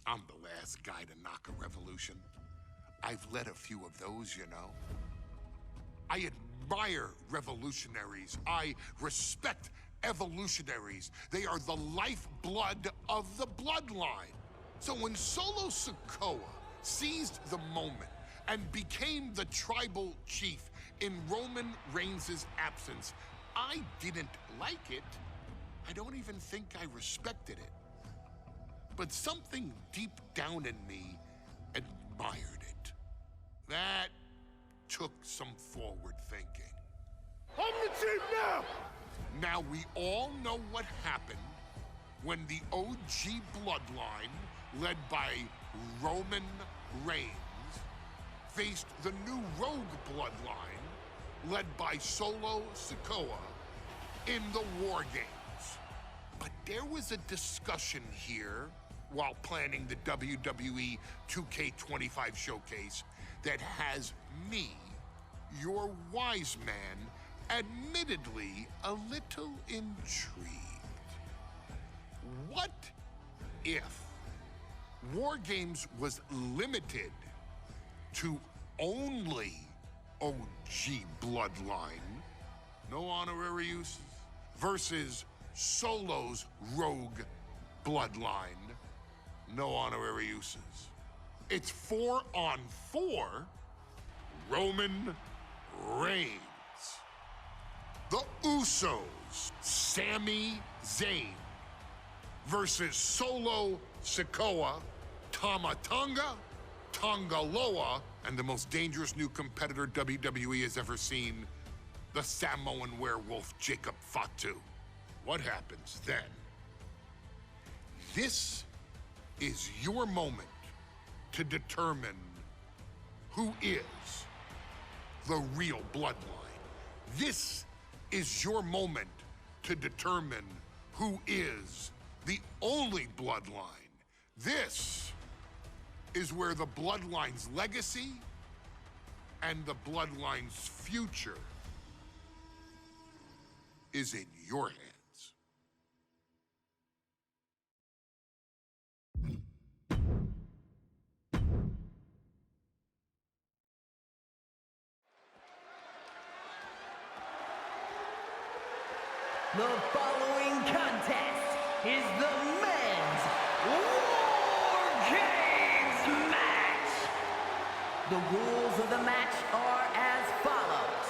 I'm the last guy to knock a revolution. I've led a few of those, you know. I admire revolutionaries. I respect evolutionaries. They are the lifeblood of the bloodline. So when Solo Sikoa seized the moment and became the tribal chief in Roman Reigns' absence, I didn't like it. I don't even think I respected it. But something deep down in me admired it. That took some forward thinking. I'm the chief now! Now we all know what happened when the OG bloodline, led by Roman Reigns, faced the new rogue bloodline, led by Solo Sikoa, in the War Games. But there was a discussion here while planning the WWE 2K25 showcase that has me, your wise man, admittedly a little intrigued. What if War Games was limited to only OG bloodline, no honorary uses, versus Solo's rogue bloodline, no honorary uses? It's 4-on-4 Roman Reigns. The Usos, Sami Zayn, versus Solo Sikoa, Tama Tonga, Tonga Loa, and the most dangerous new competitor WWE has ever seen, the Samoan werewolf Jacob Fatu. What happens then? This is your moment to determine who is the real bloodline. This is your moment to determine who is the only bloodline. This is where the bloodline's legacy and the bloodline's future is in your hands. The following contest is the men's War Games match. The rules of the match are as follows.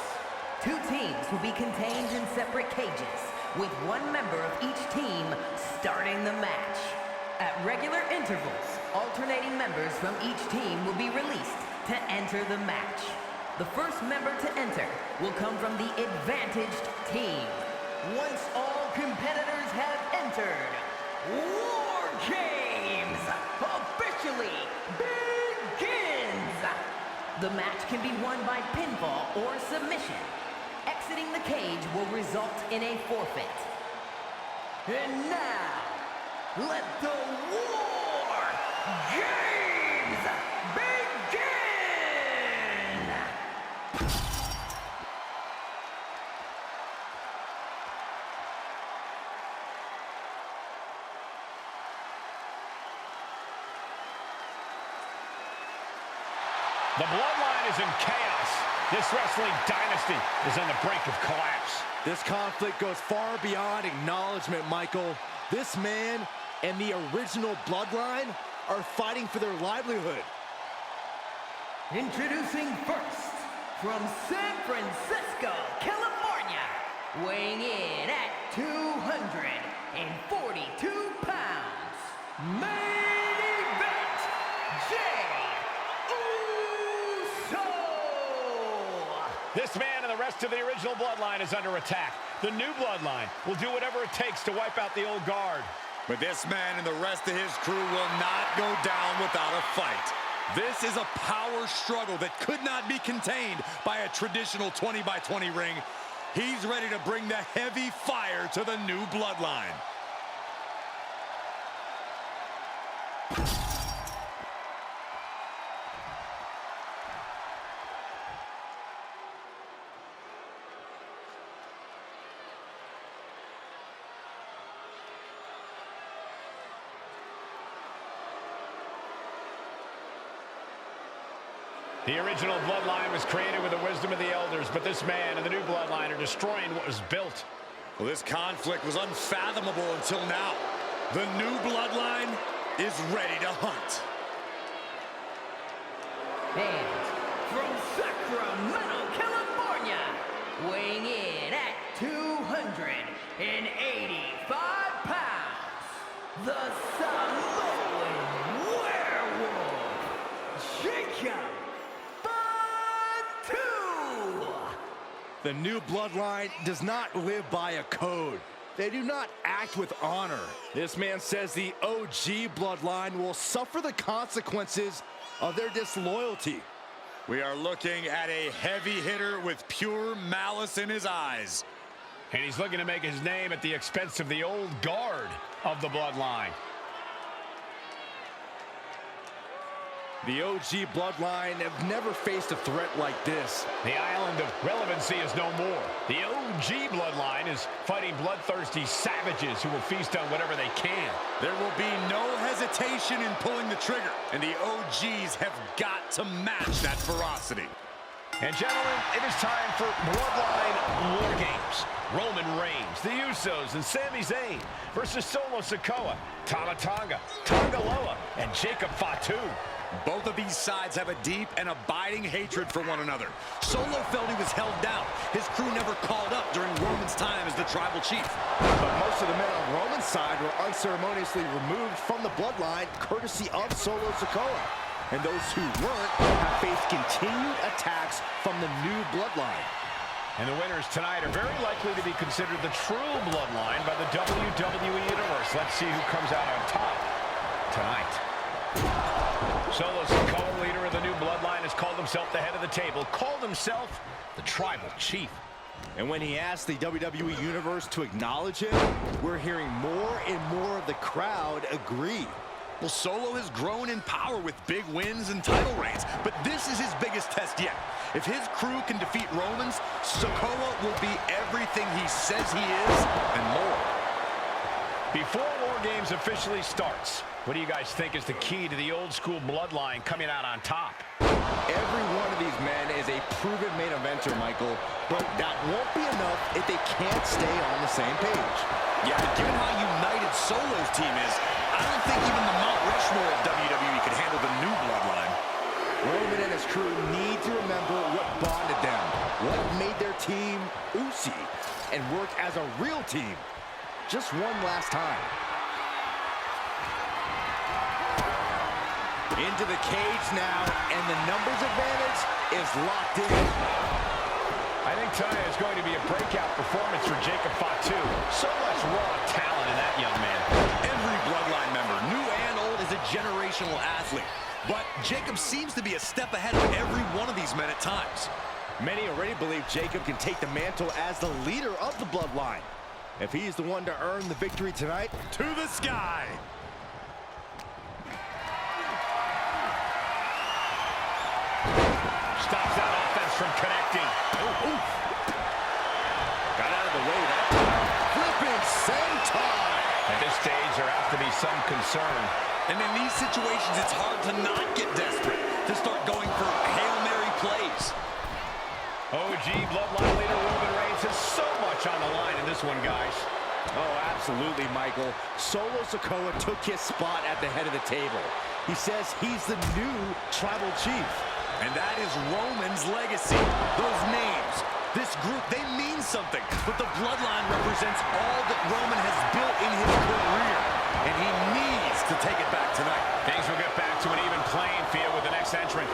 Two teams will be contained in separate cages, with one member of each team starting the match. At regular intervals, alternating members from each team will be released to enter the match. The first member to enter will come from the advantaged team. Once all competitors have entered, War Games officially begins! The match can be won by pinfall or submission. Exiting the cage will result in a forfeit. And now, let the War Games begin! The Bloodline is in chaos. This wrestling dynasty is on the brink of collapse. This conflict goes far beyond acknowledgement, Michael. This man and the original Bloodline are fighting for their livelihood. Introducing first, from San Francisco, California, weighing in at 242 pounds, main event, Jay Uso! This man and the rest of the original Bloodline is under attack. The new Bloodline will do whatever it takes to wipe out the old guard. But this man and the rest of his crew will not go down without a fight. This is a power struggle that could not be contained by a traditional 20-by-20 ring. He's ready to bring the heavy fire to the new Bloodline. The original Bloodline was created with the wisdom of the elders, but this man and the new Bloodline are destroying what was built. Well, this conflict was unfathomable until now. The new Bloodline is ready to hunt. And from Sacramento, California, weighing in at 285 pounds, the Samoan Werewolf, Jacob Fatu! The new Bloodline does not live by a code. They do not act with honor. This man says the OG Bloodline will suffer the consequences of their disloyalty. We are looking at a heavy hitter with pure malice in his eyes. And he's looking to make his name at the expense of the old guard of the Bloodline. The OG Bloodline have never faced a threat like this. The island of relevancy is no more. The OG Bloodline is fighting bloodthirsty savages who will feast on whatever they can. There will be no hesitation in pulling the trigger, and the OGs have got to match that ferocity. And gentlemen, it is time for Bloodline War Games. Roman Reigns, the Usos, and Sami Zayn versus Solo Sikoa, Tama Tonga, Tonga Loa, and Jacob Fatu. Both of these sides have a deep and abiding hatred for one another. Solo felt he was held down. His crew never called up during Roman's time as the tribal chief. But most of the men on Roman's side were unceremoniously removed from the Bloodline courtesy of Solo Sikoa. And those who weren't have faced continued attacks from the new Bloodline. And the winners tonight are very likely to be considered the true Bloodline by the WWE Universe. Let's see who comes out on top tonight. Solo Sikoa, leader of the new Bloodline, has called himself the head of the table, called himself the tribal chief. And when he asked the WWE Universe to acknowledge him, we're hearing more and more of the crowd agree. Well, Solo has grown in power with big wins and title reigns, but this is his biggest test yet. If his crew can defeat Romans, Sikoa will be everything he says he is and more. Before War Games officially starts, what do you guys think is the key to the old school Bloodline coming out on top? Every one of these men is a proven main eventer, Michael, but that won't be enough if they can't stay on the same page. Yeah, given how united Solo's team is, I don't think even the Mount Rushmore of WWE could handle the new Bloodline. Roman and his crew need to remember what bonded them, what made their team Usi, and work as a real team. Just one last time. Into the cage now, and the numbers advantage is locked in. I think tonight is going to be a breakout performance for Jacob Fatu. So much raw talent in that young man. Every Bloodline member, new and old, is a generational athlete. But Jacob seems to be a step ahead of every one of these men at times. Many already believe Jacob can take the mantle as the leader of the Bloodline. If he's the one to earn the victory tonight, To the sky! Stops that offense from connecting. ooh. Got out of the way that time. Flipping senton. At this stage, there has to be some concern. And in these situations, it's hard to not get desperate, to start going for Hail Mary plays. OG Bloodline leader Roman Reigns has so much on the line in this one, guys. Oh, absolutely, Michael. Solo Sikoa took his spot at the head of the table. He says he's the new tribal chief. And that is Roman's legacy. Those names, this group, they mean something. But the Bloodline represents all that Roman has built in his career. And he needs to take it back tonight. Things will get back to an even playing field with the next entrant.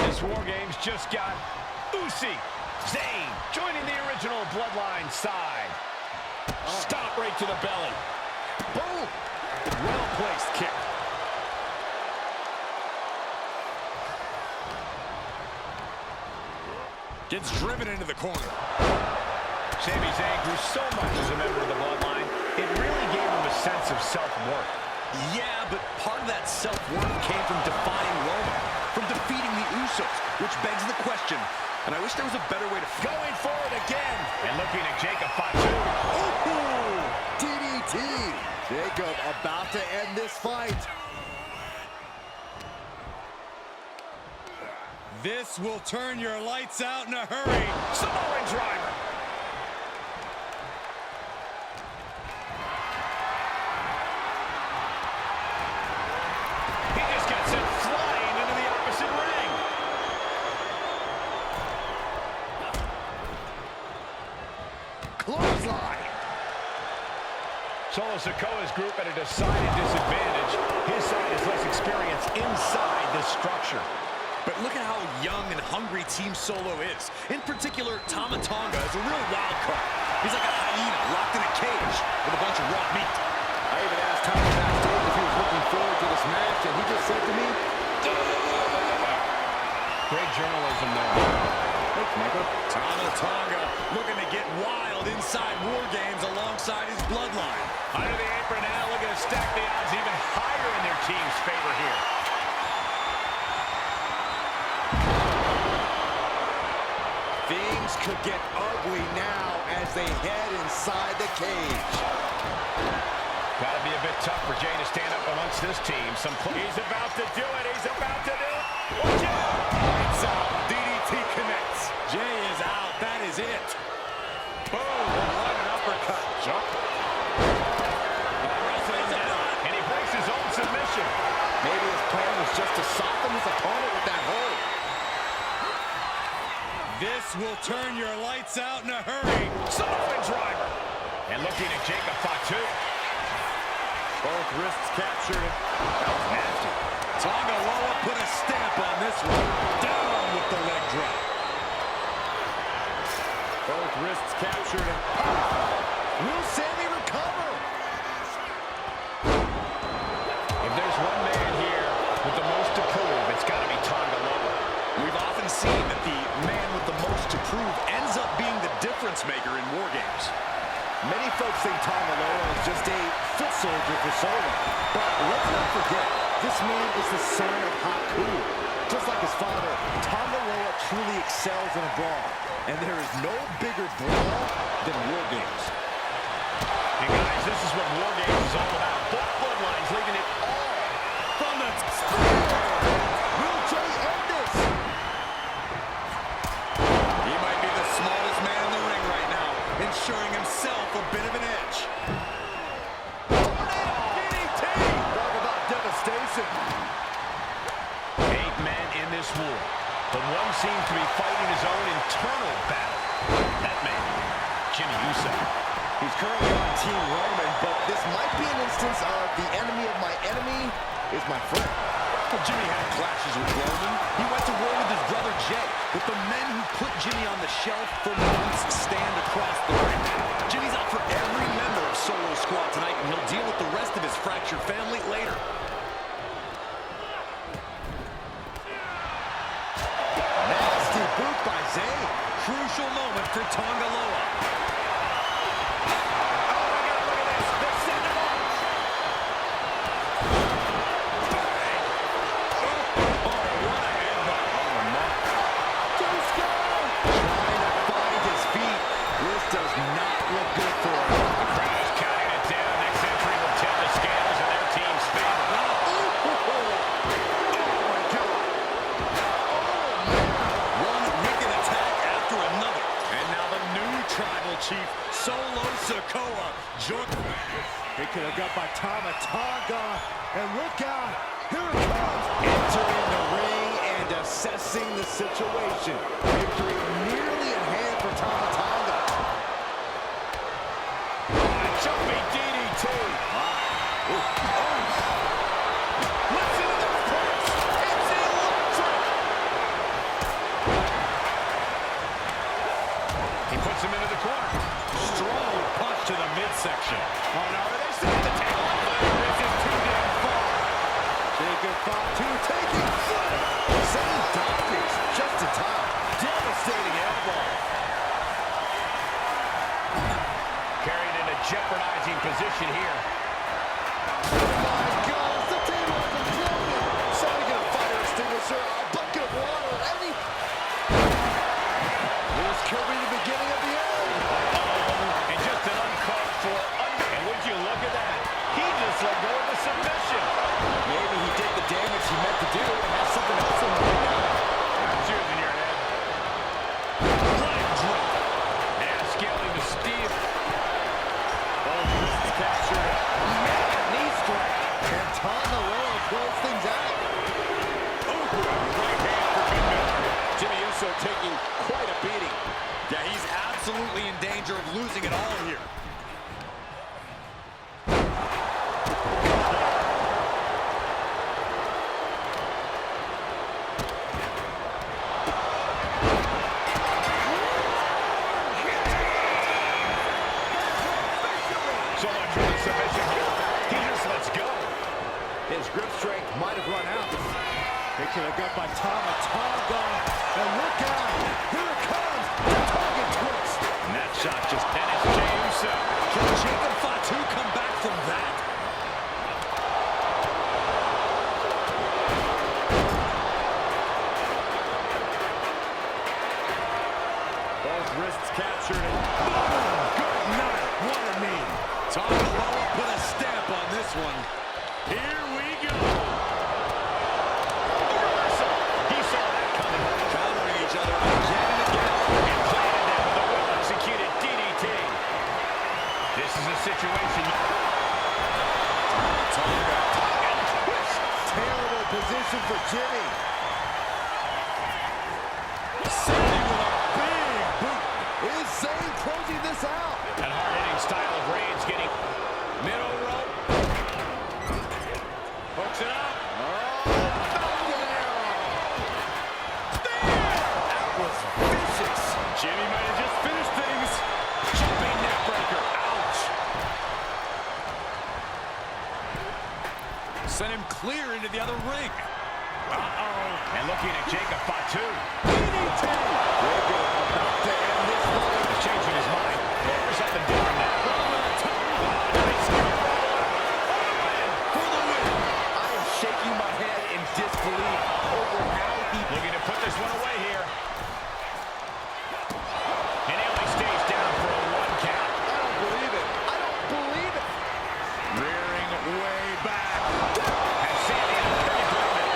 This War Games just got Usi, Zayn, joining the original Bloodline side. Stop right to the belly. Boom! Well-placed kick. Gets driven into the corner. Sami Zayn grew so much as a member of the Bloodline, it really gave him a sense of self-worth. Yeah, but part of that self-worth came from defying Roman, from defeating the Usos, which begs the question, and I wish there was a better way to... Going for it again, and looking at Jacob Fatu. Ooh, DDT. Jacob about to end this fight. This will turn your lights out in a hurry. Samoan driver. He just got sent flying into the opposite ring. Clothesline. Solo Sikoa's group at a decided disadvantage. His side has less experience inside this structure. But look at how young and hungry Team Solo is. In particular, Tama Tonga is a real wild card. He's like a hyena locked in a cage with a bunch of raw meat. I even asked Tama backstage if he was looking forward to this match, and he just said to me, Great journalism there. thanks, Michael. Tama Tonga looking to get wild inside War Games alongside his bloodline. Under the apron now, looking to stack the odds even higher in their team's favor here. Things could get ugly now as they head inside the cage. Gotta be a bit tough for Jay to stand up amongst this team. He's about to do it. He's about to do it. Watch out. Lights out. DDT connects. Jay is out. That is it. Boom. What an uppercut. Jump. And he breaks his own submission. Maybe his plan was just to soften his opponent with that hold. This will turn your lights out in a hurry. Samoan driver. And looking at Jacob Fatu. Both wrists captured. That was nasty. Tonga Loa put a stamp on this one. Down with the leg drop. Both wrists captured. Will Sammy recover? If there's one man here with the most to prove, it's got to be Tonga Loa. We've often seen that the man with the most to prove ends up being the difference maker in War Games. Many folks think Tonga Loa is just a foot soldier for Solo. But let's not forget, this man is the son of Haku. Just like his father, Tonga Loa truly excels in a brawl. And there is no bigger brawl than War Games. And guys, this is what War Games is all about. Both bloodlines leaving it all From the spear. Will Jay end this? He might be the smallest man in the ring right now, ensuring himself a bit of an edge. DDT! Talk about devastation. 8 men in this war, but one seems to be fighting his own internal battle. That man, Jimmy Uso. He's currently on Team Roman, but this might be an instance of the enemy of my enemy is my friend. Well, Jimmy had clashes with Roman. He went to war with his brother Jay, but the men who put Jimmy on the shelf for months stand across the ring. Jimmy's out for every member of Solo Squad tonight, and he'll deal with the rest of his fractured family later. Nasty boot by Zay. Crucial moment for Tonga Loa. Does not look good for him. The crowd is counting it down. Next entry will tip the scales in their team's favor. One wicked attack after another. And now the new tribal chief, Solo Sikoa. It could have got by Tama Tonga. And look out. Here it comes. Entering the ring and assessing the situation. Victory nearly in hand for Tama Tonga. Jumping DDT. Listen to this place. It's electric. He puts him into the corner. Strong punch to the midsection. Oh no, are they still at the table? This is too damn far. Jacob Fatu taking flight. Same doctors just in time. Devastating elbow. Carried in a jeopardizing position here. Oh my gosh, the table is imploding. Somebody get a fire extinguisher, a bucket of water, any. This could be the beginning of the end. And just an uncalled for under. And would you look at that? He just let go of the submission. Maybe he did the damage he meant to do and has something else in mind now. Dude, have run out. Kick to the gut by Tama Tonga. And look out. Here it comes. The Tonga twist. And that shot just finished James. Can Jacob Fatu come back from that? Both wrists captured. And boom! Good night. What a knee. Tonga Loa put a stamp on this one. Here we go. The reversal. He saw that coming. Countering each other again and again. And planted them with a well-executed DDT. This is a situation. Tonga. Twist. Terrible position for Jimmy. Sending with a big boot. Is Zayn closing this out? That hard-hitting style of Reigns getting middle rope. Hooks it up. That was vicious. Jimmy might have just finished things. Jumping neck breaker. Ouch. Sent him clear into the other ring. And looking at Jacob Fatu. DDT. About to end this fight. He's changing his mind. There's something different now. Nice. For the win. I am shaking my head in disbelief over how he... Looking to put this one away here. And he only stays down for a 1 count. I don't believe it. I don't believe it. Rearing way back. And Sandy in a predicament.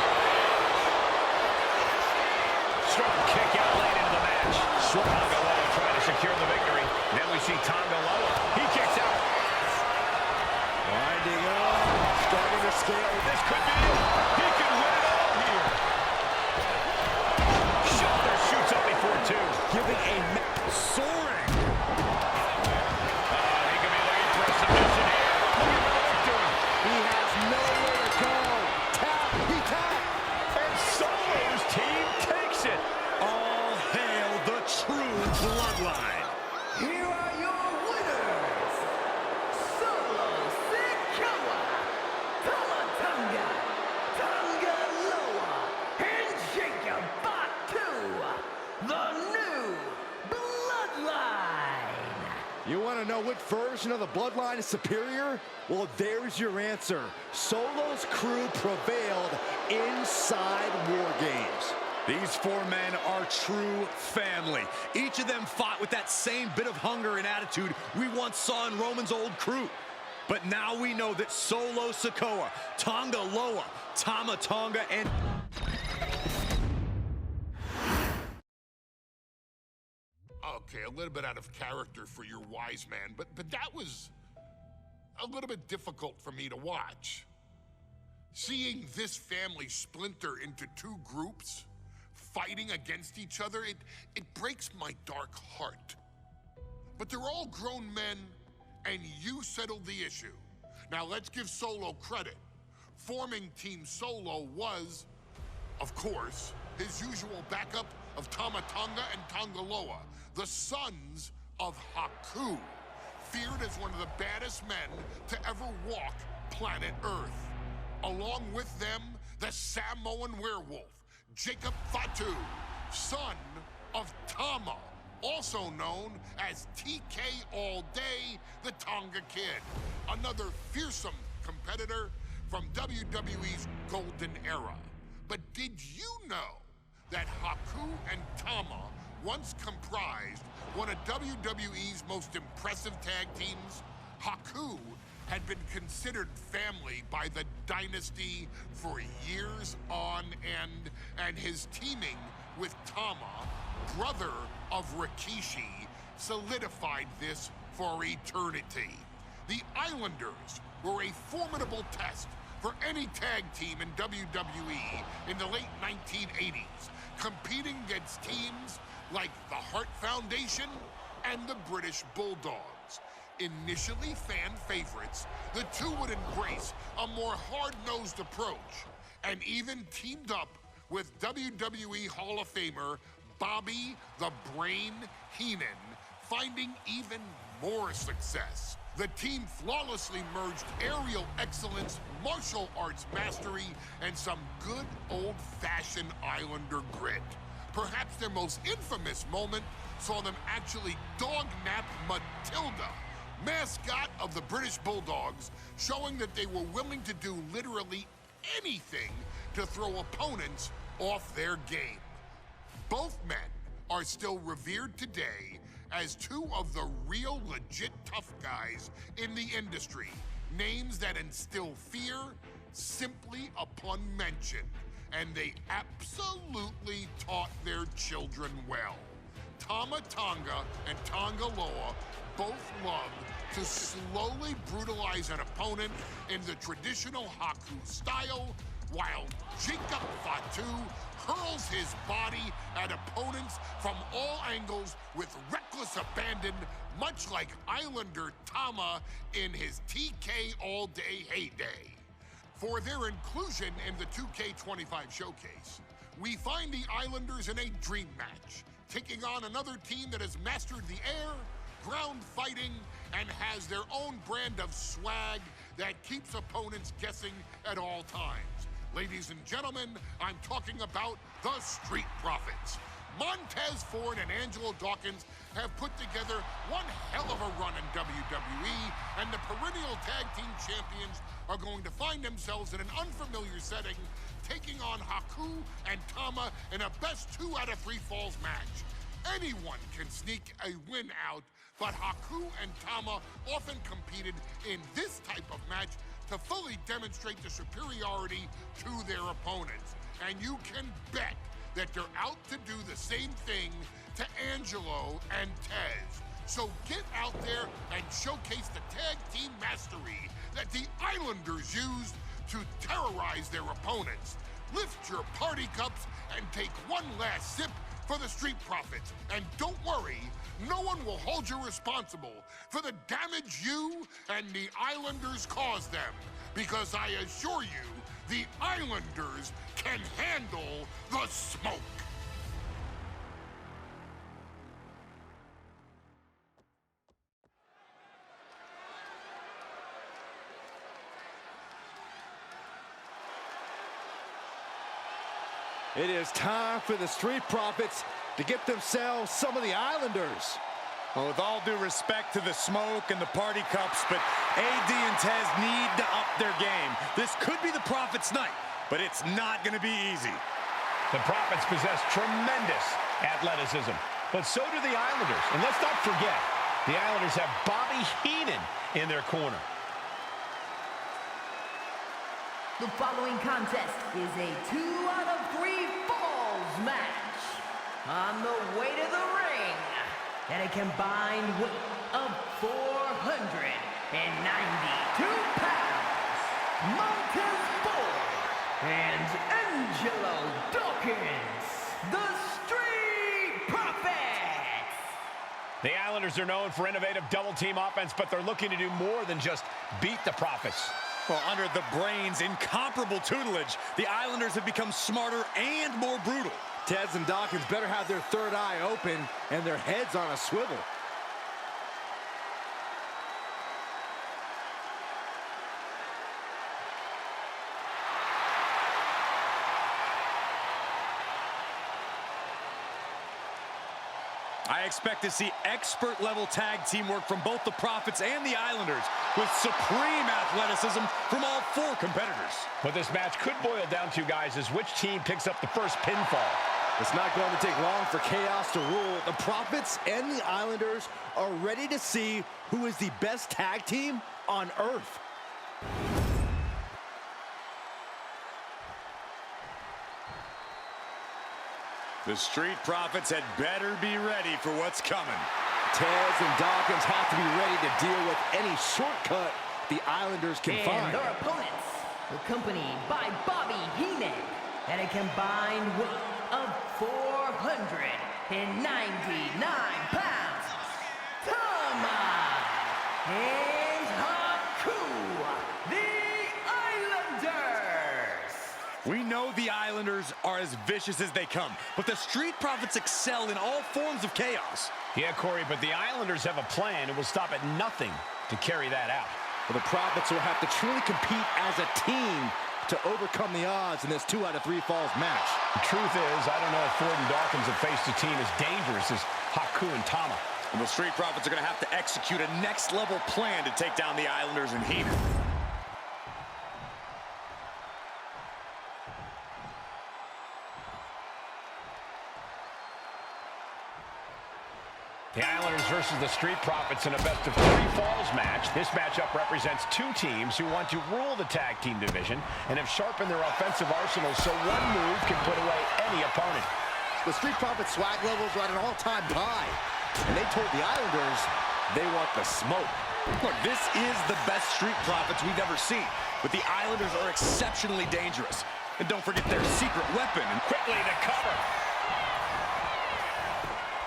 Strong kick out late into the match. Tonga Loa trying to secure the victory. Then we see Tonga Loa. He kicks out. Winding up. Starting to scale. This could be it. He can win it all here. Shoulder shoots up before 2. Giving a... Soaring. He could be looking for a submission here. Look at what he's doing. He has nowhere to go. Tap. He tapped. And Solo's team takes it. All hail the true bloodline. Here are your winners, Solo Sikoa, Tama Tonga, Tonga Loa, and Jacob Fatu, the new Bloodline. You want to know which version of the Bloodline is superior? Well, there's your answer. Solo's crew prevailed inside War Games. These 4 men are true family. Each of them fought with that same bit of hunger and attitude we once saw in Roman's old crew. But now we know that Solo Sikoa, Tonga Loa, Tama Tonga, and... Okay, a little bit out of character for your wise man, but that was a little bit difficult for me to watch. Seeing this family splinter into 2 groups, fighting against each other, it breaks my dark heart. But they're all grown men, and you settled the issue. Now let's give Solo credit. Forming Team Solo was, of course, his usual backup of Tama Tonga and Tonga Loa, the sons of Haku, feared as one of the baddest men to ever walk planet Earth. Along with them, the Samoan werewolf, Jacob Fatu, son of Tama, also known as TK All Day, the Tonga Kid, another fearsome competitor from WWE's golden era. But did you know that Haku and Tama once comprised one of WWE's most impressive tag teams? Haku had been considered family by the Dynasty for years on end, and his teaming with Tama, brother of Rikishi, solidified this for eternity. The Islanders were a formidable test for any tag team in WWE in the late 1980s, competing against teams like the Hart Foundation and the British Bulldogs. Initially fan favorites, the two would embrace a more hard-nosed approach and even teamed up with WWE Hall of Famer Bobby the Brain Heenan, finding even more success. The team flawlessly merged aerial excellence, martial arts mastery, and some good old-fashioned Islander grit. Perhaps their most infamous moment saw them actually dog-nap Matilda, mascot of the British Bulldogs, showing that they were willing to do literally anything to throw opponents off their game. Both men are still revered today as two of the real legit tough guys in the industry, names that instill fear simply upon mention, and they absolutely taught their children well. Tama Tonga and Tonga Loa both love to slowly brutalize an opponent in the traditional Haku style, while Jacob Fatu hurls his body at opponents from all angles with reckless abandon, much like Islander Tama in his TK all-day heyday. For their inclusion in the 2K25 showcase, we find the Islanders in a dream match, taking on another team that has mastered the air, ground fighting, and has their own brand of swag that keeps opponents guessing at all times. Ladies and gentlemen, I'm talking about the Street Profits. Montez Ford and Angelo Dawkins have put together one hell of a run in WWE, and the perennial tag team champions are going to find themselves in an unfamiliar setting, taking on Haku and Tama in a best 2 out of 3 falls match. Anyone can sneak a win out, but Haku and Tama often competed in this type of match to fully demonstrate the superiority to their opponents. And you can bet that they're out to do the same thing to Angelo and Tez. So get out there and showcase the tag team mastery that the Islanders used to terrorize their opponents. Lift your party cups and take one last sip for the Street Profits. And don't worry, no one will hold you responsible for the damage you and the Islanders caused them, because I assure you, the Islanders can handle the smoke. It is time for the Street Profits to get themselves some of the Islanders. Well, with all due respect to the smoke and the party cups, but AD and Tez need to up their game. This could be the Profits' night, but it's not going to be easy. The Profits possess tremendous athleticism, but so do the Islanders. And let's not forget, the Islanders have Bobby Heenan in their corner. The following contest is a 2 out of 3 falls match. On the way to the ring, at a combined weight of 492 pounds, Montez Ford and Angelo Dawkins, the Street Profits. The Islanders are known for innovative double-team offense, but they're looking to do more than just beat the Profits. Well, under the Brains' incomparable tutelage, the Islanders have become smarter and more brutal. Tez and Dawkins better have their third eye open and their heads on a swivel. I expect to see expert-level tag teamwork from both the Profits and the Islanders, with supreme athleticism from all 4 competitors. What this match could boil down to, guys, is which team picks up the first pinfall. It's not going to take long for chaos to rule. The Profits and the Islanders are ready to see who is the best tag team on Earth. The Street Profits had better be ready for what's coming. Tez and Dawkins have to be ready to deal with any shortcut the Islanders can find. And their opponents, accompanied by Bobby Heenan, at a combined weight of 499 pounds, Tama and Haku, the Islanders. We know the Islanders are as vicious as they come, but the Street Profits excel in all forms of chaos. Yeah, Corey, but the Islanders have a plan and will stop at nothing to carry that out. Well, the Profits will have to truly compete as a team to overcome the odds in this 2 out of 3 falls match. The truth is, I don't know if Ford and Dawkins have faced a team as dangerous as Haku and Tama. And the Street Profits are going to have to execute a next-level plan to take down the Islanders and Heenan. The Islanders versus the Street Profits in a best-of-3 falls match. This matchup represents 2 teams who want to rule the tag team division and have sharpened their offensive arsenals so one move can put away any opponent. The Street Profits swag levels are at an all-time high, and they told the Islanders they want the smoke. Look, this is the best Street Profits we've ever seen, but the Islanders are exceptionally dangerous. And don't forget their secret weapon. And Quickly to cover.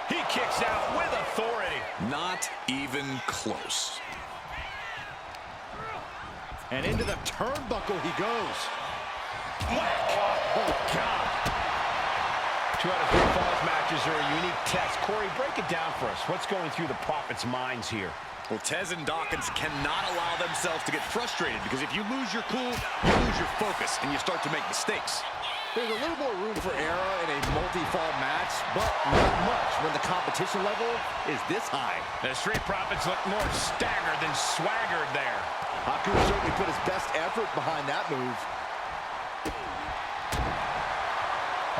He kicks out with authority. not even close. And into the turnbuckle he goes. Whack. Oh, God. 2 out of 3 falls matches are a unique test. Corey, break it down for us. What's going through the Profits' minds here? Well, Tez and Dawkins cannot allow themselves to get frustrated, because if you lose your cool, you lose your focus, and you start to make mistakes. There's a little more room for error in a multi-fall match, but not much when the competition level is this high. The Street Profits look more staggered than swaggered there. Haku certainly put his best effort behind that move.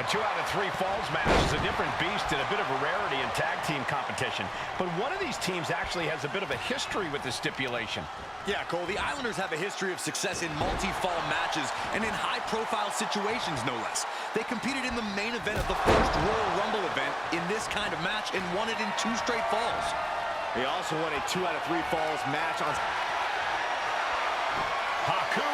A 2 out of 3 falls match is a different beast and a bit of a rarity in tag team competition. But one of these teams actually has a bit of a history with this stipulation. Yeah, Cole, the Islanders have a history of success in multi-fall matches and in high-profile situations, no less. They competed in the main event of the first Royal Rumble event in this kind of match and won it in 2 straight falls. They also won a 2 out of 3 falls match on Haku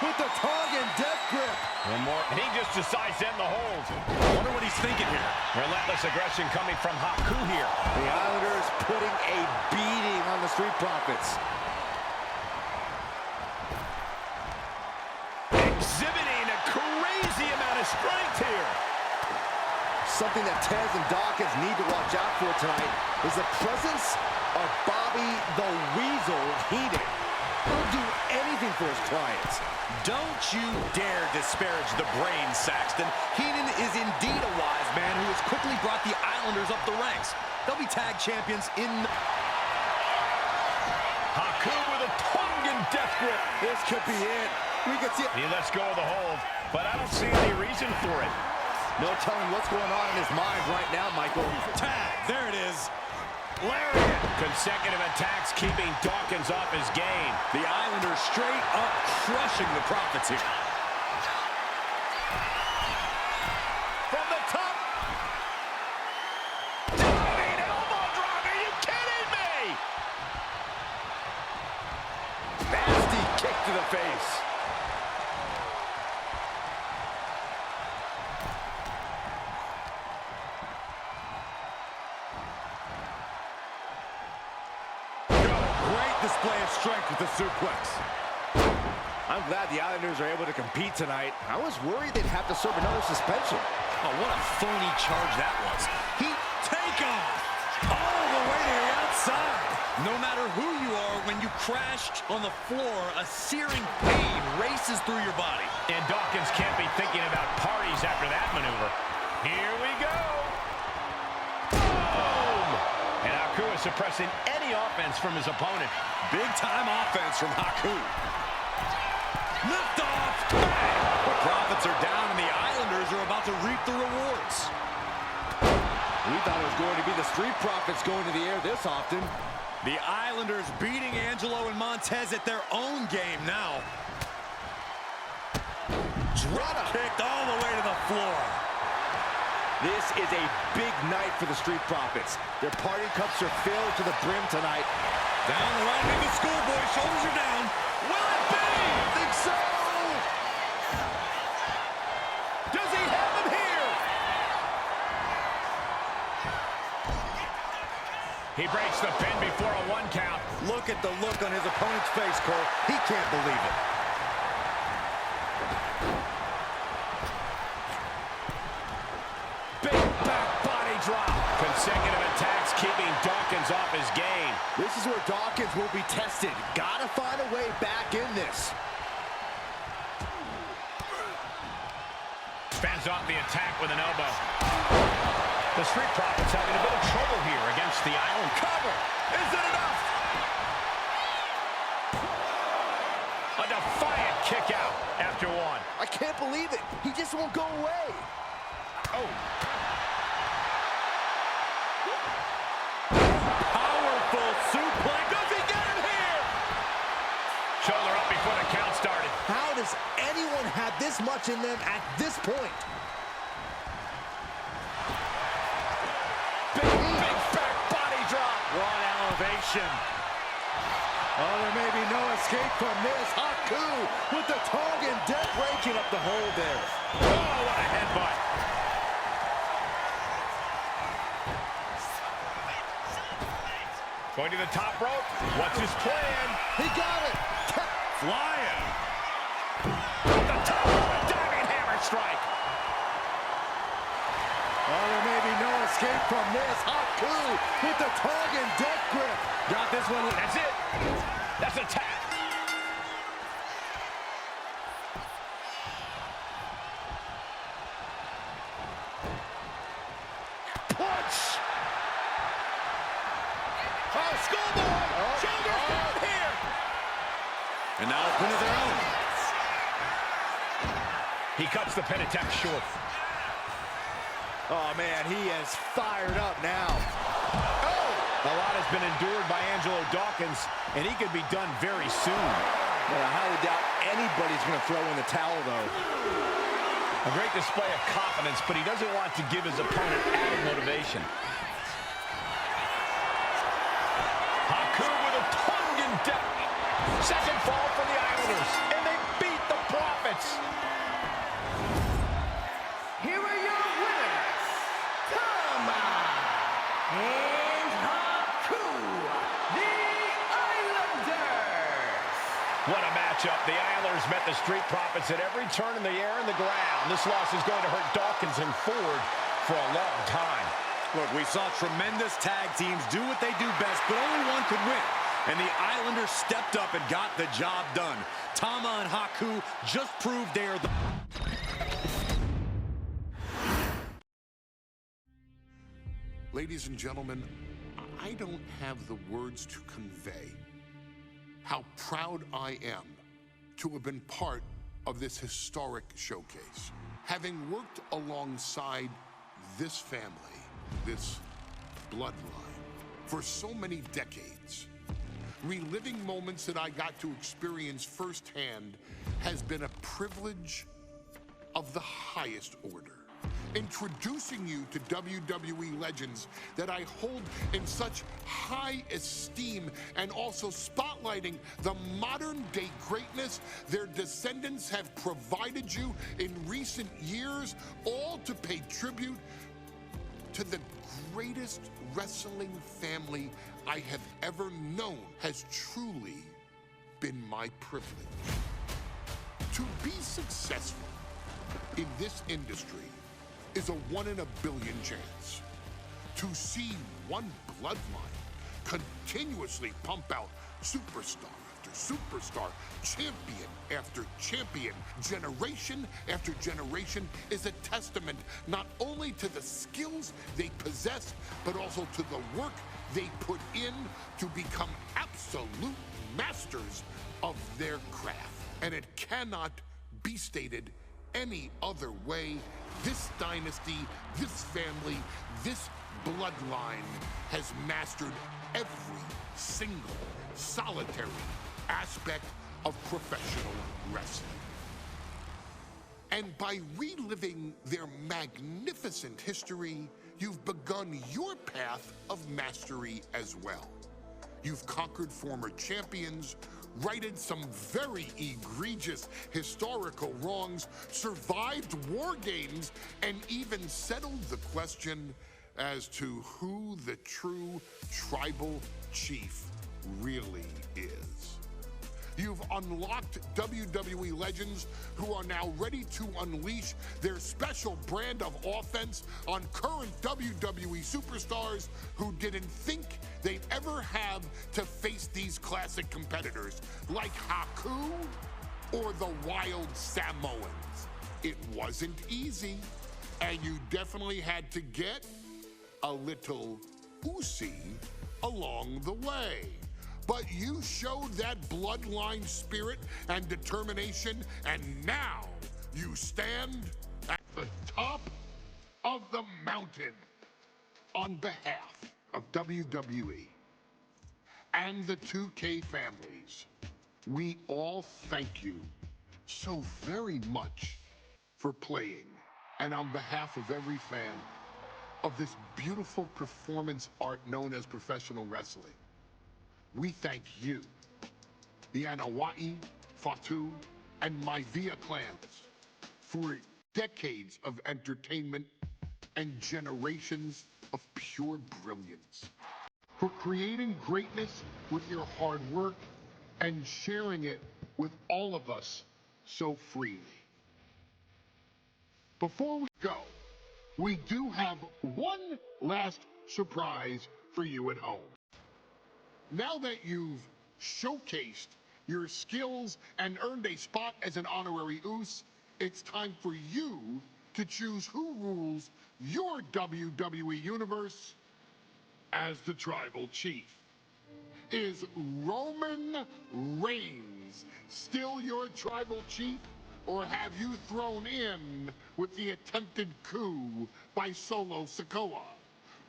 with the Tongan death grip. One more. And he just decides to end the hold. I wonder what he's thinking here. Relentless aggression coming from Haku here. The Islanders putting a beating on the Street Profits. Exhibiting a crazy amount of strength here. Something that Tez and Dawkins need to watch out for tonight is the presence of Bobby the Weasel Heenan. He'll do anything for his clients. Don't you dare disparage the brain, Saxton. Heenan is indeed a wise man who has quickly brought the Islanders up the ranks. They'll be tag champions in... Haku with a Tongan death grip. This could be it. We could see it. He lets go of the hold, but I don't see any reason for it. No telling what's going on in his mind right now, Michael. Tag, there it is. Lariat. Consecutive attacks keeping Dawkins off his game. The Islanders straight up crushing the Profits here. From the top. Diving elbow drop. Are you kidding me? Nasty kick to the face. Display of strength with the suplex. I'm glad the Islanders are able to compete tonight. I was worried they'd have to serve another suspension. Oh, what a phony charge that was. He take off all the way to the outside. No matter who you are, when you crashed on the floor, a searing pain races through your body. And Dawkins can't be thinking about parties after that maneuver. Here we go. Boom! And Haku is suppressing any offense from his opponent. Big-time offense from Haku. Lift off. The Profits are down, and the Islanders are about to reap the rewards. We thought it was going to be the Street Profits going to the air this often. The Islanders beating Angelo and Montez at their own game now. Drop kicked all the way to the floor. This is a big night for the Street Profits. Their party cups are filled to the brim tonight. Down the line with the schoolboy. Shoulders are down. Will it be? I think so. Does he have him here? He breaks the pin before a 1 count. Look at the look on his opponent's face, Cole. He can't believe it. Big back body drop. Consecutive attacks keeping Dawkins off his game. This is where Dawkins will be tested. Gotta find a way back in this. Fends off the attack with an elbow. The Street Profits having a bit of trouble here against the Island. Cover. Is it enough? A defiant kick out after one. I can't believe it. He just won't go away. Oh. Powerful suplex. Does he get him here? Shoulder up before the count started. How does anyone have this much in them at this point? Big back body drop. What elevation. Oh, there may be no escape from this. Haku with the Tongan deck breaking up the hole there. Oh, what a headbutt. Going to the top rope. What's his plan? He got it. Flying. The top rope, a diving hammer strike. Oh, there may be no escape from this. Haku with the Tongan deck grip. Got this one. That's it. That's a tap. Punch. Oh, schoolboy. Shoulders down here. And now a pin of their own. He cuts the pin attempt short. Oh, man, he is fired up now. Oh! A lot has been endured by Angelo Dawkins, and he could be done very soon. Well, I highly doubt anybody's going to throw in the towel, though. A great display of confidence, but he doesn't want to give his opponent added motivation. Haku with a Tongan deck. Second fall for the Islanders, and they beat the Profits. Here are your winners, Tama and Haku, the Islanders. What a matchup. The Islanders met the Street Profits at every turn in the air and the ground. This loss is going to hurt Dawkins and Ford for a long time. Look, we saw tremendous tag teams do what they do best, but only one could win. And the Islanders stepped up and got the job done. Tama and Haku just proved they are the... Ladies and gentlemen, I don't have the words to convey how proud I am to have been part of this historic showcase. Having worked alongside this family, this bloodline, for so many decades, reliving moments that I got to experience firsthand has been a privilege of the highest order. Introducing you to WWE legends that I hold in such high esteem, and also spotlighting the modern day greatness their descendants have provided you in recent years, all to pay tribute to the greatest wrestling family I have ever known, has truly been my privilege. To be successful in this industry is a 1 in a billion chance. To see one bloodline continuously pump out superstar after superstar, champion after champion, generation after generation, is a testament not only to the skills they possess, but also to the work they put in to become absolute masters of their craft. And it cannot be stated any other way. This dynasty, this family, this bloodline has mastered every single solitary aspect of professional wrestling. And by reliving their magnificent history, you've begun your path of mastery as well. You've conquered former champions, righted some very egregious historical wrongs, survived war games, and even settled the question as to who the true tribal chief really is. You've unlocked WWE legends who are now ready to unleash their special brand of offense on current WWE superstars who didn't think they'd ever have to face these classic competitors like Haku or the Wild Samoans. It wasn't easy, and you definitely had to get a little oozy along the way. But you showed that bloodline spirit and determination, and now you stand at the top of the mountain. On behalf of WWE and the 2K families, we all thank you so very much for playing. And on behalf of every fan of this beautiful performance art known as professional wrestling, we thank you, the Anawai, Fatu, and Maivia clans, for decades of entertainment and generations of pure brilliance, for creating greatness with your hard work and sharing it with all of us so freely. Before we go, we do have one last surprise for you at home. Now that you've showcased your skills and earned a spot as an honorary Oos, it's time for you to choose who rules your WWE universe as the Tribal Chief. Is Roman Reigns still your Tribal Chief, or have you thrown in with the attempted coup by Solo Sikoa?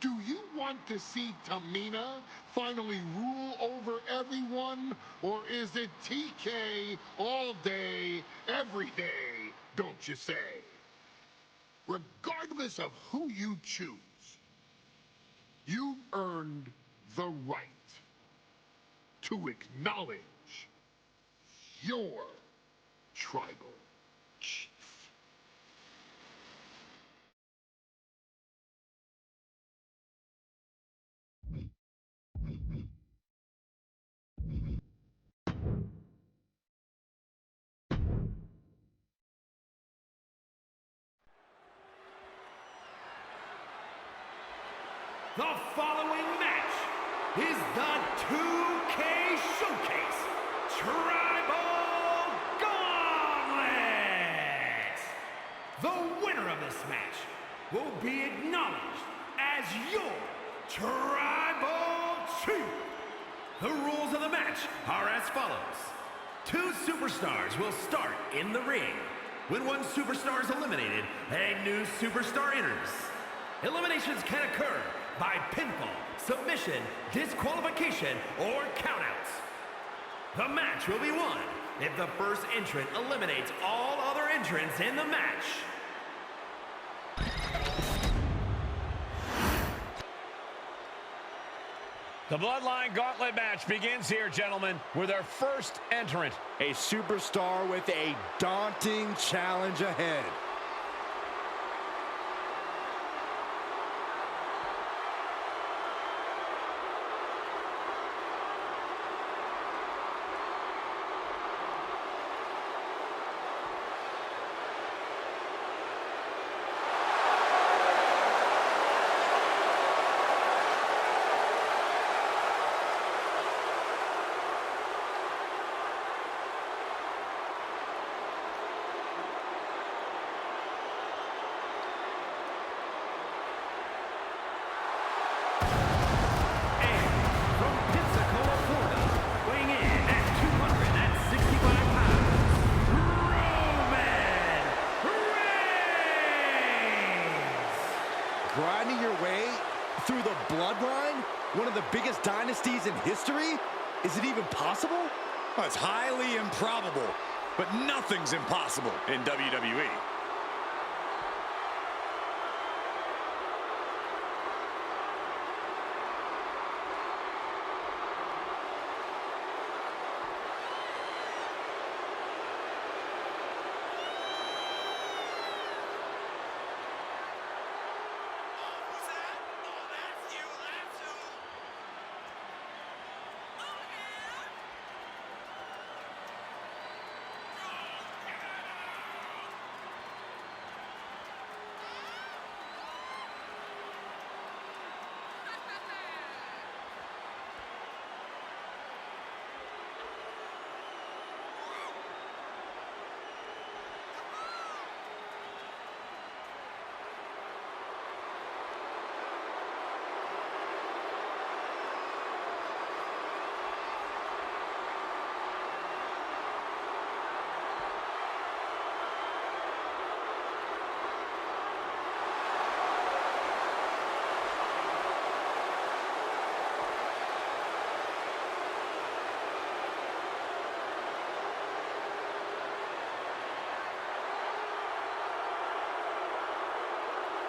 Do you want to see Tamina finally rule over everyone, or is it TK all day, every day, don't you say? Regardless of who you choose, you've earned the right to acknowledge your Tribal Chief. The following match is the 2K Showcase Tribal Gauntlet. The winner of this match will be acknowledged as your Tribal Chief. The rules of the match are as follows. 2 superstars will start in the ring. When one superstar is eliminated, a new superstar enters. Eliminations can occur by pinfall, submission, disqualification, or countouts. The match will be won if the first entrant eliminates all other entrants in the match. The Bloodline Gauntlet match begins here, gentlemen, with our first entrant. A superstar with a daunting challenge ahead. Grinding your way through the Bloodline, one of the biggest dynasties in history? Is it even possible? Well, it's highly improbable, but nothing's impossible in WWE.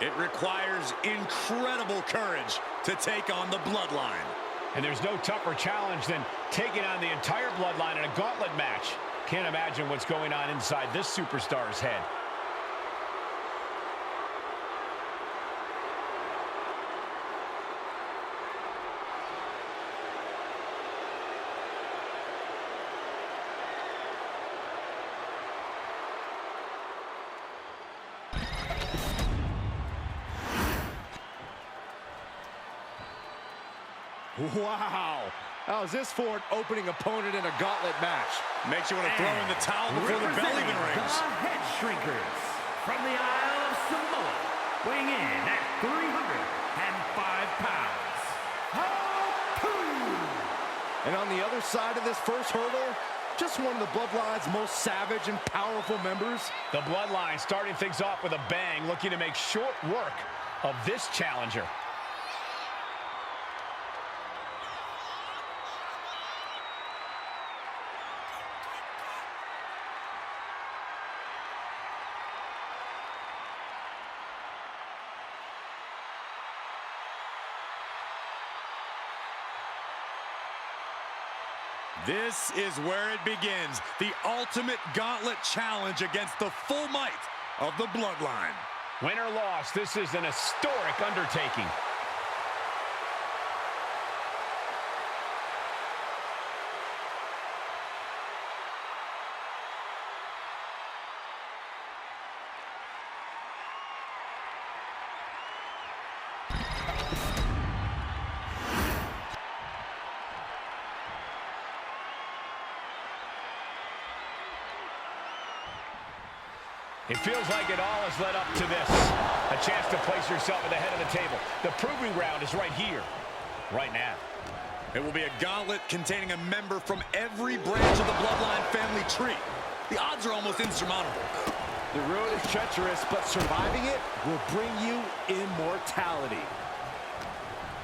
It requires incredible courage to take on the Bloodline. And there's no tougher challenge than taking on the entire Bloodline in a gauntlet match. Can't imagine what's going on inside this superstar's head. Wow. How's this for an opening opponent in a gauntlet match? Makes you want to throw in the towel before the bell even rings. The Head Shrinkers from the Isle of Samoa, weighing in at 305 pounds. Harpoon! And on the other side of this first hurdle, just one of the Bloodline's most savage and powerful members. The Bloodline starting things off with a bang, looking to make short work of this challenger. This is where it begins. The ultimate gauntlet challenge against the full might of the Bloodline. Win or loss, this is an historic undertaking. It feels like it all has led up to this. A chance to place yourself at the head of the table. The proving ground is right here, right now. It will be a gauntlet containing a member from every branch of the Bloodline family tree. The odds are almost insurmountable. The road is treacherous, but surviving it will bring you immortality.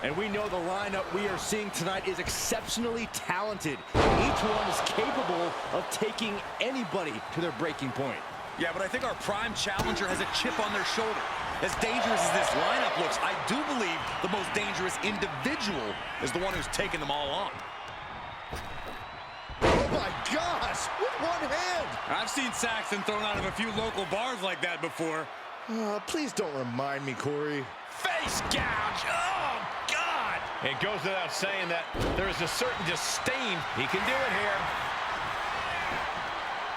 And we know the lineup we are seeing tonight is exceptionally talented. Each one is capable of taking anybody to their breaking point. Yeah, but I think our prime challenger has a chip on their shoulder. As dangerous as this lineup looks, I do believe the most dangerous individual is the one who's taken them all on. Oh my gosh, with one hand! I've seen Saxton thrown out of a few local bars like that before. Please don't remind me, Corey. Face gouge! Oh, God! It goes without saying that there is a certain disdain. He can do it here.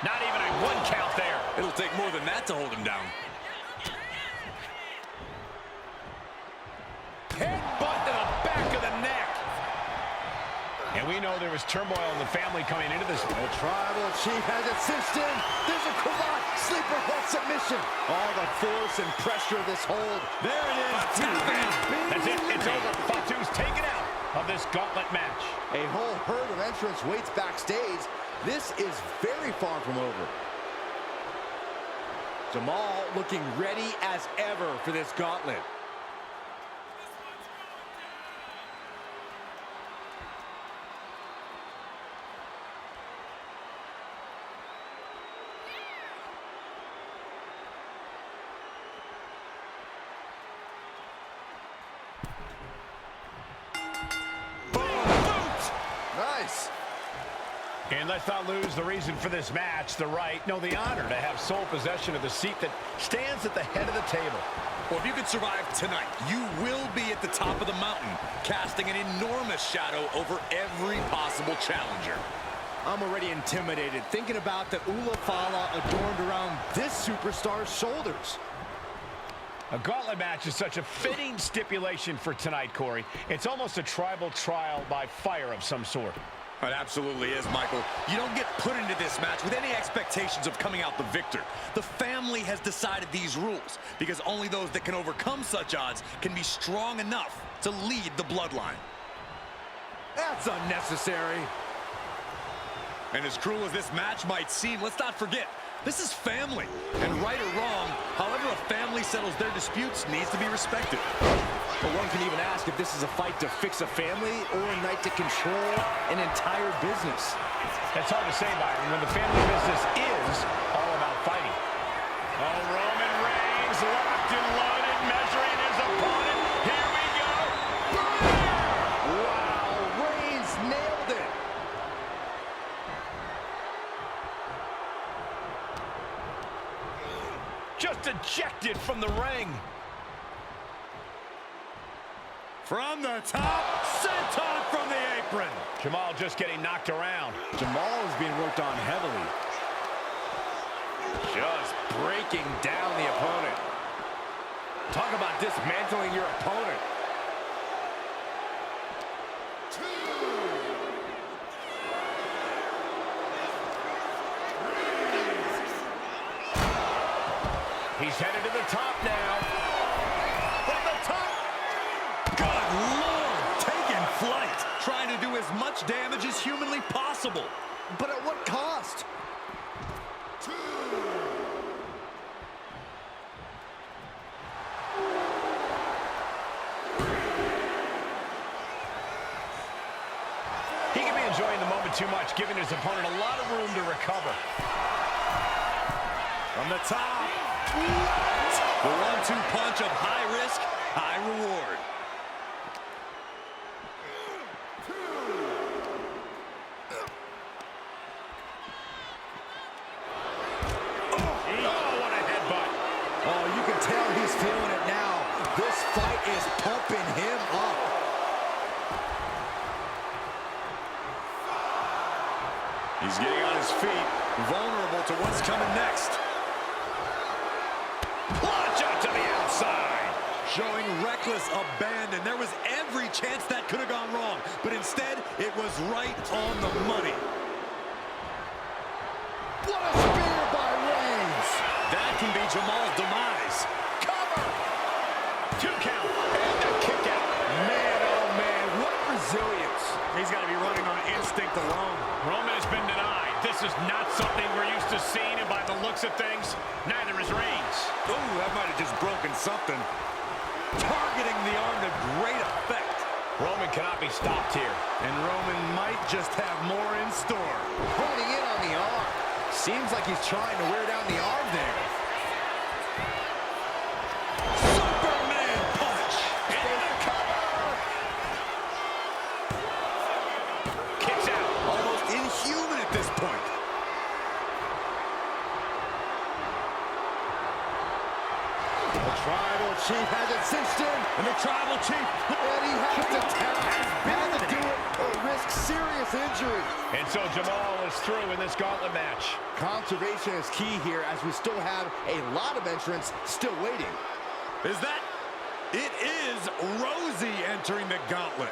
Not even a one count there. It'll take more than that to hold him down. Headbutt to the back of the neck. And we know there was turmoil in the family coming into this. The tribal chief has it cinched in. There's a cravat, sleeper hold submission. All the force and pressure of this hold. There it is. That's it. It's over. Fatu's taken out of this gauntlet match. A whole herd of entrants waits backstage. This is very far from over. Jamal looking ready as ever for this gauntlet. Nice. And let's not lose the reason for this match, the right, no, the honor to have sole possession of the seat that stands at the head of the table. Well, if you can survive tonight, you will be at the top of the mountain, casting an enormous shadow over every possible challenger. I'm already intimidated thinking about the Ulafala adorned around this superstar's shoulders. A gauntlet match is such a fitting stipulation for tonight, Corey. It's almost a tribal trial by fire of some sort. It absolutely is, Michael. You don't get put into this match with any expectations of coming out the victor. The family has decided these rules because only those that can overcome such odds can be strong enough to lead the Bloodline. That's unnecessary. And as cruel as this match might seem, let's not forget, this is family. And right or wrong, however a family settles their disputes needs to be respected. But one can even ask if this is a fight to fix a family or a night to control an entire business. That's hard to say, Byron, when the family business is all about fighting. Oh, Roman Reigns locked and loaded, measured from the ring. From the top, senton from the apron. Jamal just getting knocked around. Jamal is being worked on heavily. Just breaking down the opponent. Talk about dismantling your opponent. He's headed to the top now. From the top. Good Lord, taking flight. Trying to do as much damage as humanly possible. But at what cost? He can be enjoying the moment too much, giving his opponent a lot of room to recover. From the top. The 1-2 punch of high risk, high reward. Oh, what a headbutt. Oh, you can tell he's feeling it now. This fight is pumping him up. He's getting on his feet, vulnerable to what's coming next. Launch out to the outside. Showing reckless abandon. There was every chance that could have gone wrong, but instead, it was right on the money. What a spear by Reigns. That can be Jamal's demise. Cover. 2 count. And a kick out. Man, oh man, what resilience. He's got to be running on instinct alone. Roman has been denied. This is not something we're used to seeing, and by the looks of things, neither is Reigns. Ooh, that might have just broken something. Targeting the arm to great effect. Roman cannot be stopped here. And Roman might just have more in store. Honing in on the arm. Seems like he's trying to wear down the arm there. Superman punch. And a cover. Kicks out. Almost inhuman at this point. The Tribal Chief has it cinched in. And the Tribal Chief. And he has to tap. Has to do it or risk serious injury. And so Jamal is through in this gauntlet match. Conservation is key here as we still have a lot of entrants still waiting. Is that? It is Rosie entering the gauntlet.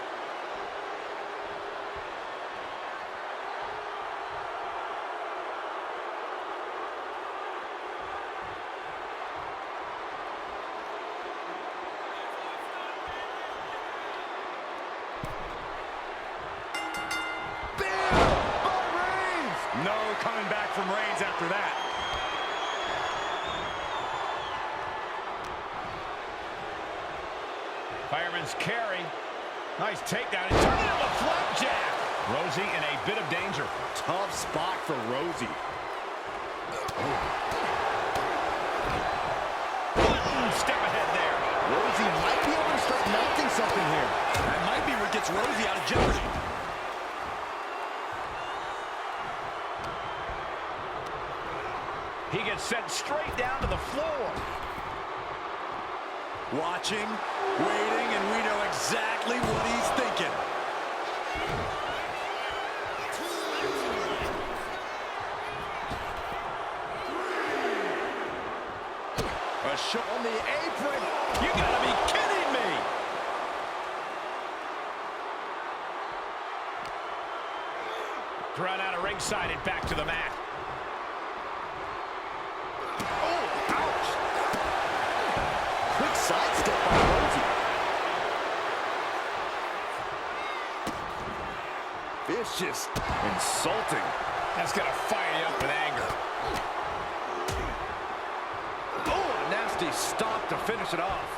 No coming back from Reigns after that. Fireman's carry. Nice takedown. And turn it into a flapjack. Rosie in a bit of danger. Tough spot for Rosie. Step ahead there. Rosie might be able to start mounting something here. That might be what gets Rosie out of jeopardy. He gets sent straight down to the floor. Watching, waiting, and we know exactly what he's thinking. A shot on the apron. You gotta be kidding me. Drawn out of ringside and back to the mat. Oh, ouch. Quick sidestep by Rosie. Vicious, insulting. That's gonna fire you up with anger. Oh, a nasty stop to finish it off.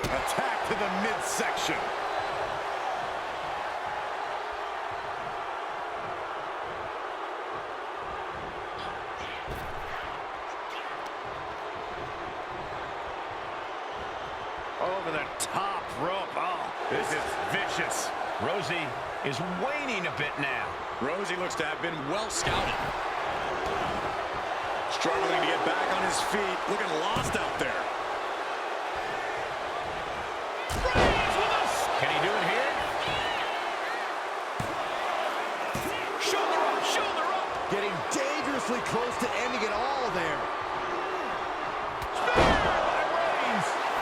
Attack to the midsection. Over the top rope. Oh, This is vicious. Rosie is waning a bit now. Rosie looks to have been well scouted. Struggling to get back on his feet. Looking lost out there. Can he do it here? Shoulder up, shoulder up. Getting dangerously close to ending it all there.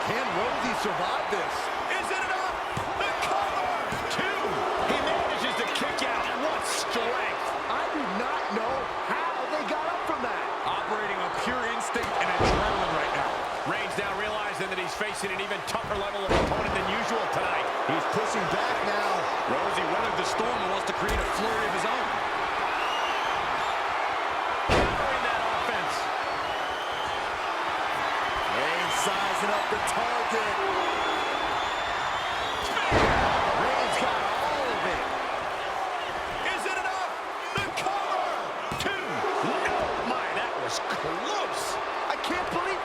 Can Rosie survive this? Is it enough? The cover! 2. He manages to kick out. What strength! I do not know how they got up from that. Operating on pure instinct and adrenaline right now. Reigns now realizing that he's facing an even tougher level of opponent than usual tonight. He's pushing back now. Rosie weathered the storm and wants to create a flurry of his own. Countering that offense. Reigns sizing up the target. Reigns got all of it. Is it enough? The cover! 2. No, my, that was close. I can't believe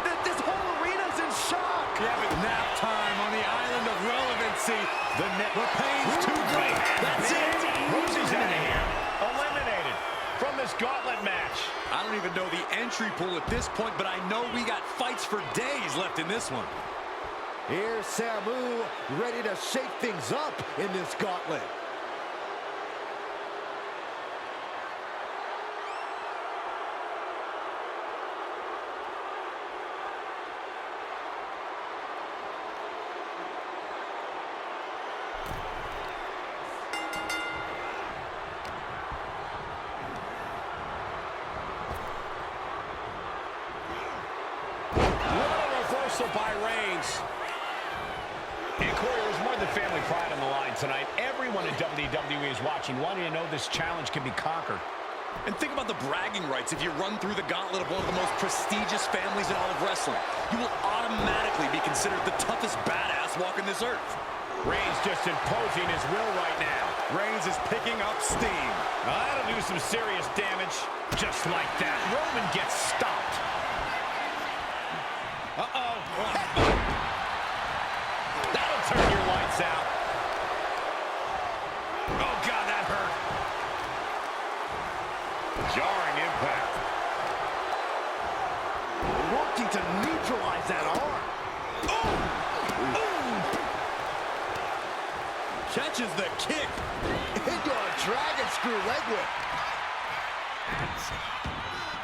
that this whole arena's in shock. Yeah, but nap time on the island of relevancy. The pain's too great. That's it. Rosie's out of here. Eliminated from this gauntlet match. I don't even know the entry pool at this point, but I know we got fights for days left in this one. Here's Samu, ready to shake things up in this gauntlet. By Reigns. And Corey, there's more than family pride on the line tonight. Everyone in WWE is watching, wanting to know this challenge can be conquered. And think about the bragging rights. If you run through the gauntlet of one of the most prestigious families in all of wrestling, you will automatically be considered the toughest badass walking this earth. Reigns just imposing his will right now. Reigns is picking up steam. Now, that'll do some serious damage. Just like that, Roman gets stopped. Uh-oh. That'll turn your lights out. Oh, God, that hurt. Jarring impact. Working to neutralize that arm. Catches the kick. Into a dragon screw leg whip.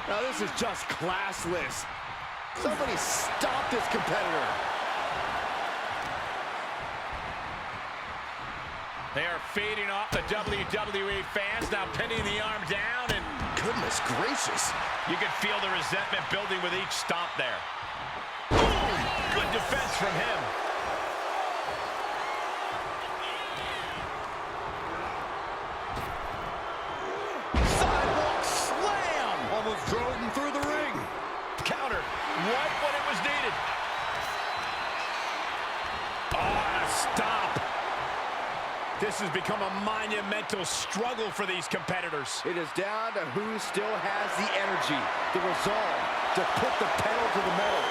Now this is just classless. Somebody stop this competitor. They are feeding off the WWE fans, now pinning the arm down, and Goodness gracious. you can feel the resentment building with each stomp there. Boom! Good defense from him. Sidewalk slam. Almost drove him through the ring. Counter, right when it was needed. Oh, stop. This has become a monumental struggle for these competitors. It is down to who still has the energy, the resolve to put the pedal to the metal.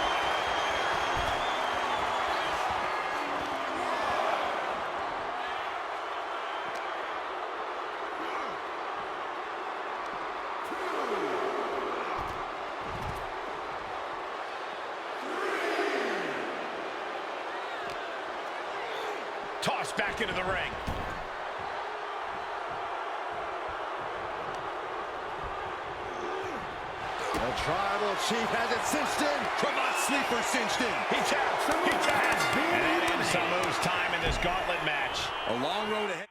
Tossed back into the ring. The Tribal Chief has it cinched in. Cravat sleeper cinched in. He taps. He taps. And that ends Samu's time in this gauntlet match. A long road ahead.